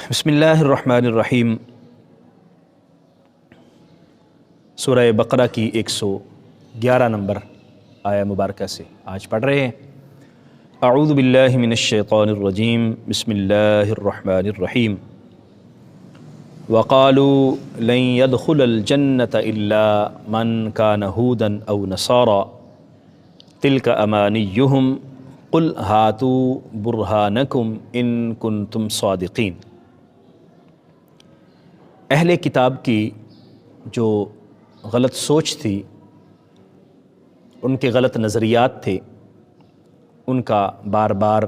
بسم اللہ الرحمن الرحیم۔ سورہ بقرہ کی 111 نمبر آیہ مبارکہ سے آج پڑھ رہے ہیں۔ اعوذ باللہ من الشیطان الرجیم، بسم اللہ الرحمن الرحیم۔ وقالوا لن يدخل الجنة الا من كان هودا او نصارى تلك امانيهم قل هاتوا برهانكم ان كنتم صادقین۔ اہل کتاب کی جو غلط سوچ تھی، ان کے غلط نظریات تھے، ان کا بار بار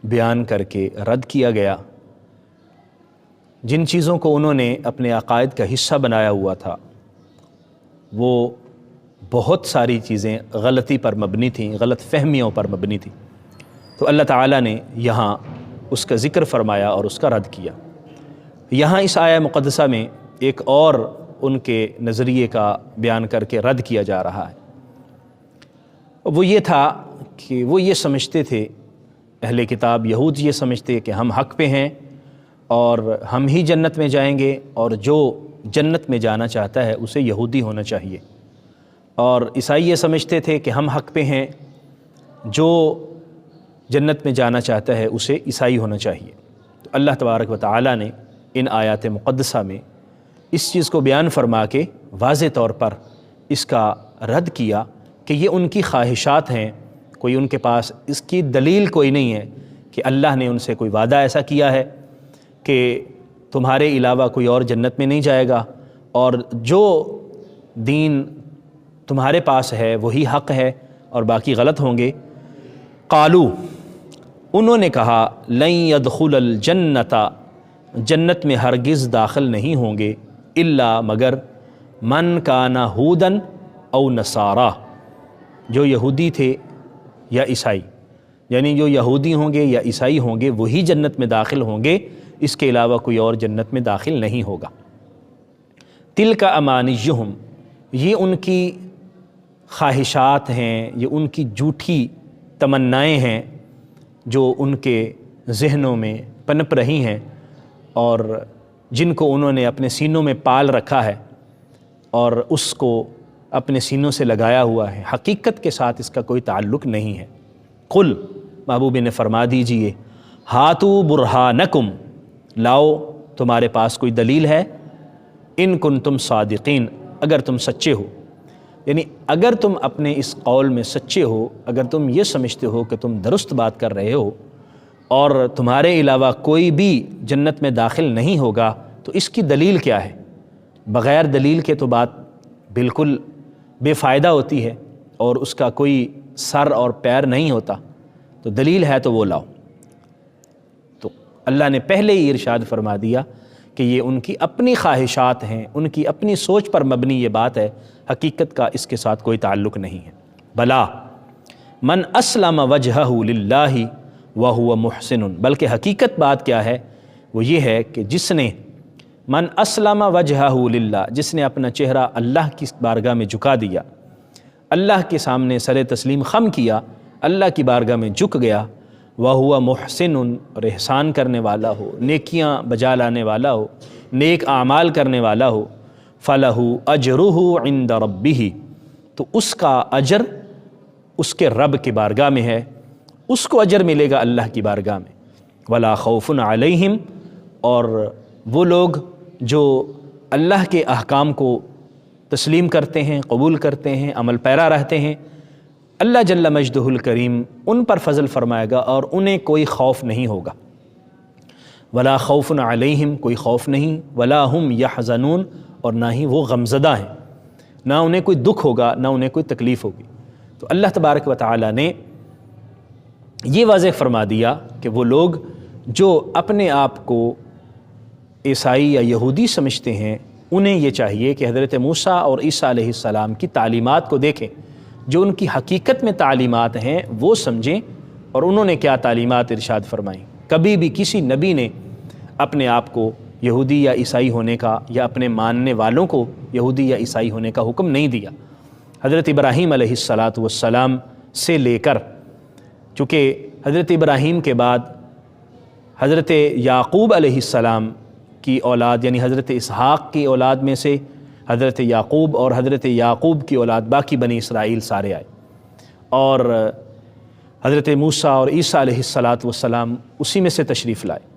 بیان کر کے رد کیا گیا۔ جن چیزوں کو انہوں نے اپنے عقائد کا حصہ بنایا ہوا تھا، وہ بہت ساری چیزیں غلطی پر مبنی تھیں، غلط فہمیوں پر مبنی تھیں۔ تو اللہ تعالیٰ نے یہاں اس کا ذکر فرمایا اور اس کا رد کیا۔ یہاں اس آیہ مقدسہ میں ایک اور ان کے نظریے کا بیان کر کے رد کیا جا رہا ہے۔ وہ یہ تھا کہ وہ یہ سمجھتے تھے، اہل کتاب یہود یہ سمجھتے کہ ہم حق پہ ہیں اور ہم ہی جنت میں جائیں گے، اور جو جنت میں جانا چاہتا ہے اسے یہودی ہونا چاہیے۔ اور عیسائی یہ سمجھتے تھے کہ ہم حق پہ ہیں، جو جنت میں جانا چاہتا ہے اسے عیسائی ہونا چاہیے۔ تو اللہ تبارک و تعالیٰ نے ان آیات مقدسہ میں اس چیز کو بیان فرما کے واضح طور پر اس کا رد کیا کہ یہ ان کی خواہشات ہیں، کوئی ان کے پاس اس کی دلیل کوئی نہیں ہے کہ اللہ نے ان سے کوئی وعدہ ایسا کیا ہے کہ تمہارے علاوہ کوئی اور جنت میں نہیں جائے گا، اور جو دین تمہارے پاس ہے وہی حق ہے اور باقی غلط ہوں گے۔ قالو، انہوں نے کہا، لن يدخل الجنت، جنت میں ہرگز داخل نہیں ہوں گے، الا مگر من کان ہودن او نصارا، جو یہودی تھے یا عیسائی، یعنی جو یہودی ہوں گے یا عیسائی ہوں گے وہی جنت میں داخل ہوں گے، اس کے علاوہ کوئی اور جنت میں داخل نہیں ہوگا۔ تلک امانیہم، یہ ان کی خواہشات ہیں، یہ ان کی جھوٹی تمنائیں ہیں جو ان کے ذہنوں میں پنپ رہی ہیں اور جن کو انہوں نے اپنے سینوں میں پال رکھا ہے اور اس کو اپنے سینوں سے لگایا ہوا ہے۔ حقیقت کے ساتھ اس کا کوئی تعلق نہیں ہے۔ قل، محبوب نے فرما دیجئے، ہاتو برہانکم، لاؤ تمہارے پاس کوئی دلیل ہے، ان کنتم صادقین، اگر تم سچے ہو، یعنی اگر تم اپنے اس قول میں سچے ہو، اگر تم یہ سمجھتے ہو کہ تم درست بات کر رہے ہو اور تمہارے علاوہ کوئی بھی جنت میں داخل نہیں ہوگا، تو اس کی دلیل کیا ہے؟ بغیر دلیل کے تو بات بالکل بے فائدہ ہوتی ہے اور اس کا کوئی سر اور پیر نہیں ہوتا۔ تو دلیل ہے تو وہ لاؤ۔ تو اللہ نے پہلے ہی ارشاد فرما دیا کہ یہ ان کی اپنی خواہشات ہیں، ان کی اپنی سوچ پر مبنی یہ بات ہے، حقیقت کا اس کے ساتھ کوئی تعلق نہیں ہے۔ بلا من اسلم وجہہ للہ وہو محسن، بلکہ حقیقت بات کیا ہے؟ وہ یہ ہے کہ جس نے من اسلم وجہہ للہ، جس نے اپنا چہرہ اللہ کی بارگاہ میں جھکا دیا، اللہ کے سامنے سر تسلیم خم کیا، اللہ کی بارگاہ میں جھک گیا، وہو محسن، اور احسان کرنے والا ہو، نیکیاں بجا لانے والا ہو، نیک اعمال کرنے والا ہو، فلہ اجرہ عند ربہ، تو اس کا اجر اس کے رب کی بارگاہ میں ہے، اس کو اجر ملے گا اللہ کی بارگاہ میں۔ ولا خوف علیہم، اور وہ لوگ جو اللہ کے احکام کو تسلیم کرتے ہیں، قبول کرتے ہیں، عمل پیرا رہتے ہیں، اللہ جل مجدہ الکریم ان پر فضل فرمائے گا اور انہیں کوئی خوف نہیں ہوگا۔ ولا خوف علیہم، کوئی خوف نہیں، ولا ہم یحزنون، اور نہ ہی وہ غمزدہ ہیں، نہ انہیں کوئی دکھ ہوگا، نہ انہیں کوئی تکلیف ہوگی۔ تو اللہ تبارک و تعالیٰ نے یہ واضح فرما دیا کہ وہ لوگ جو اپنے آپ کو عیسائی یا یہودی سمجھتے ہیں، انہیں یہ چاہیے کہ حضرت موسیٰ اور عیسیٰ علیہ السلام کی تعلیمات کو دیکھیں، جو ان کی حقیقت میں تعلیمات ہیں وہ سمجھیں، اور انہوں نے کیا تعلیمات ارشاد فرمائیں۔ کبھی بھی کسی نبی نے اپنے آپ کو یہودی یا عیسائی ہونے کا یا اپنے ماننے والوں کو یہودی یا عیسائی ہونے کا حکم نہیں دیا۔ حضرت ابراہیم علیہ السلام سے لے کر، چونکہ حضرت ابراہیم کے بعد حضرت یعقوب علیہ السلام کی اولاد یعنی حضرت اسحاق کی اولاد میں سے حضرت یعقوب اور حضرت یعقوب کی اولاد باقی بنی اسرائیل سارے آئے، اور حضرت موسیٰ اور عیسیٰ علیہ السلام اسی میں سے تشریف لائے۔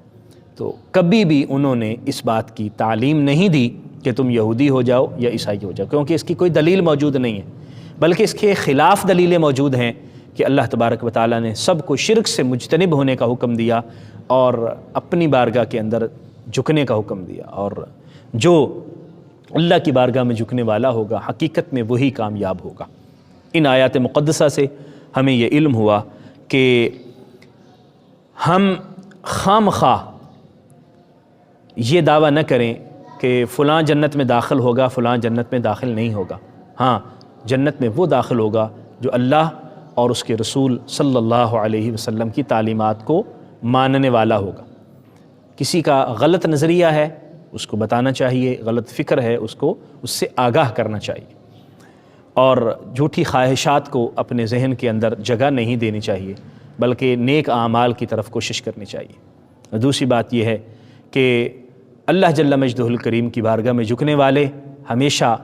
تو کبھی بھی انہوں نے اس بات کی تعلیم نہیں دی کہ تم یہودی ہو جاؤ یا عیسائی ہو جاؤ، کیونکہ اس کی کوئی دلیل موجود نہیں ہے، بلکہ اس کے خلاف دلیلیں موجود ہیں کہ اللہ تبارک و تعالیٰ نے سب کو شرک سے مجتنب ہونے کا حکم دیا اور اپنی بارگاہ کے اندر جھکنے کا حکم دیا، اور جو اللہ کی بارگاہ میں جھکنے والا ہوگا حقیقت میں وہی کامیاب ہوگا۔ ان آیات مقدسہ سے ہمیں یہ علم ہوا کہ ہم خام خواہ یہ دعویٰ نہ کریں کہ فلاں جنت میں داخل ہوگا، فلاں جنت میں داخل نہیں ہوگا۔ ہاں، جنت میں وہ داخل ہوگا جو اللہ اور اس کے رسول صلی اللہ علیہ وسلم کی تعلیمات کو ماننے والا ہوگا۔ کسی کا غلط نظریہ ہے اس کو بتانا چاہیے، غلط فکر ہے اس کو اس سے آگاہ کرنا چاہیے، اور جھوٹی خواہشات کو اپنے ذہن کے اندر جگہ نہیں دینی چاہیے، بلکہ نیک اعمال کی طرف کوشش کرنی چاہیے۔ اور دوسری بات یہ ہے کہ اللہ جل مجدہ الکریم کی بارگاہ میں جھکنے والے ہمیشہ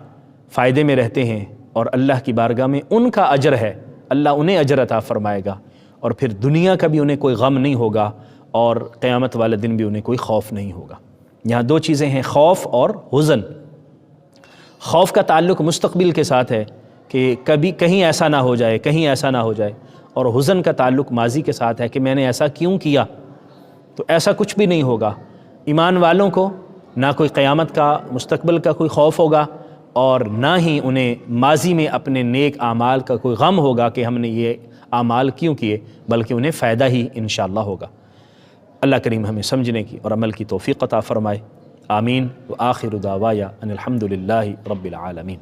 فائدے میں رہتے ہیں، اور اللہ کی بارگاہ میں ان کا اجر ہے، اللہ انہیں اجر عطا فرمائے گا، اور پھر دنیا کا بھی انہیں کوئی غم نہیں ہوگا اور قیامت والے دن بھی انہیں کوئی خوف نہیں ہوگا۔ یہاں دو چیزیں ہیں، خوف اور حزن۔ خوف کا تعلق مستقبل کے ساتھ ہے کہ کبھی کہیں ایسا نہ ہو جائے، کہیں ایسا نہ ہو جائے، اور حزن کا تعلق ماضی کے ساتھ ہے کہ میں نے ایسا کیوں کیا۔ تو ایسا کچھ بھی نہیں ہوگا۔ ایمان والوں کو نہ کوئی قیامت کا مستقبل کا کوئی خوف ہوگا، اور نہ ہی انہیں ماضی میں اپنے نیک اعمال کا کوئی غم ہوگا کہ ہم نے یہ اعمال کیوں کیے، بلکہ انہیں فائدہ ہی انشاءاللہ ہوگا۔ اللہ کریم ہمیں سمجھنے کی اور عمل کی توفیق عطا فرمائے۔ آمین۔ وآخر دعوایا ان الحمد للہ رب العالمین۔